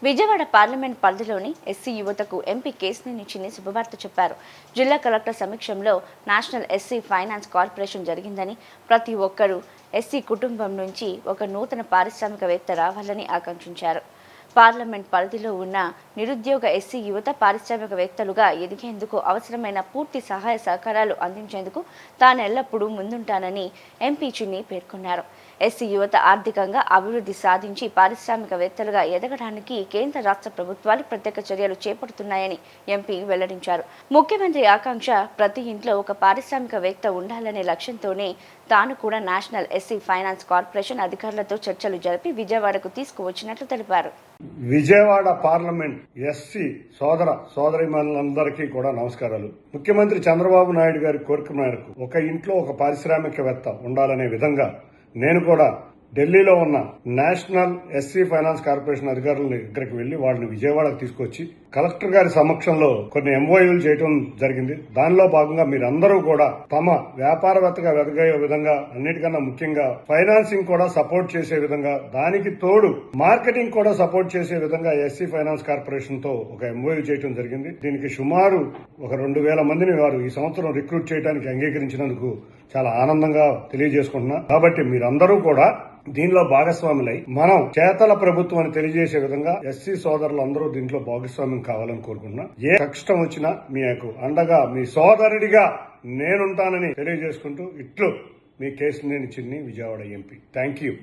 Vijayawada parliament పరిధిలోని SC యువతకు MP Kesineni చిన్ని శుభవార్త చెప్పారు. జిల్లా కలెక్టర్ సమక్షంలో నేషనల్ ఎస్సీ ఫైనాన్స్ కార్పొరేషన్ జరిగిందని, ప్రతి ఒక్కరూ ఎస్సీ కుటుంబం నుంచి ఒక నూతన పారిశ్రామికవేత్త రావాలని ఆకాంక్షించారు. పార్లమెంట్ పరిధిలో ఉన్న నిరుద్యోగ ఎస్సీ యువత పారిశ్రామికవేత్తలుగా ఎదిగేందుకు అవసరమైన పూర్తి సహాయ సహకారాలు అందించేందుకు తాను ఎల్లప్పుడూ ముందుంటానని ఎంపీ చిన్ని పేర్కొన్నారు. ఎస్సీ యువత ఆర్థికంగా అభివృద్ధి సాధించి పారిశ్రామికవేత్తలుగా ఎదగడానికి కేంద్ర రాష్ట్ర ప్రభుత్వాలు ప్రత్యేక చర్యలు చేపడుతున్నాయని ఎంపీ వెల్లడించారు. ముఖ్యమంత్రి ఆకాంక్ష ప్రతి ఇంట్లో ఒక పారిశ్రామికవేత్త ఉండాలనే లక్ష్యంతోనే తాను కూడా నేషనల్ ఎస్సీ ఫైనాన్స్ కార్పొరేషన్ అధికారులతో చర్చలు జరిపి విజయవాడకు తీసుకువచ్చినట్లు తెలిపారు. విజయవాడ పార్లమెంట్ ఎస్సీ సోదరీమణులందరికీ కూడా నమస్కారాలు. ముఖ్యమంత్రి చంద్రబాబు నాయుడు గారి కోరిక మేరకు ఒక ఇంట్లో ఒక పారిశ్రామికవేత్త ఉండాలనే విధంగా నేను కూడా ఢిల్లీలో ఉన్న నేషనల్ ఎస్సీ ఫైనాన్స్ కార్పొరేషన్ అధికారుల దగ్గరికి వెళ్లి వాళ్ళని విజయవాడకు తీసుకొచ్చి కలెక్టర్ గారి సమక్షంలో కొన్ని ఎంఓయూలు చేయడం జరిగింది. దానిలో భాగంగా మీరందరూ కూడా తమ వ్యాపారవేత్తగా ఎదగే విధంగా, అన్నిటికన్నా ముఖ్యంగా ఫైనాన్సింగ్ కూడా సపోర్ట్ చేసే విధంగా, దానికి తోడు మార్కెటింగ్ కూడా సపోర్ట్ చేసే విధంగా ఎస్సీ ఫైనాన్స్ కార్పొరేషన్ తో ఒక ఎంఓయూ చేయడం జరిగింది. దీనికి సుమారు ఒక 2000 మందిని వారు ఈ సంవత్సరం రిక్రూట్ చేయడానికి అంగీకరించినందుకు చాలా ఆనందంగా తెలియజేసుకుంటున్నా. కాబట్టి మీరందరూ కూడా దీనిలో భాగస్వాములై మనం చేతల ప్రభుత్వం అని తెలియజేసే విధంగా ఎస్సీ సోదరులందరూ దీంట్లో భాగస్వామ్యం కావాలని కోరుకుంటున్నా. ఏ కష్టం వచ్చినా మీకు అండగా మీ సోదరుడిగా నేనుంటానని తెలియజేసుకుంటూ ఇట్లు మీ కేశినేని చిన్ని, విజయవాడ ఎంపీ. Thank you.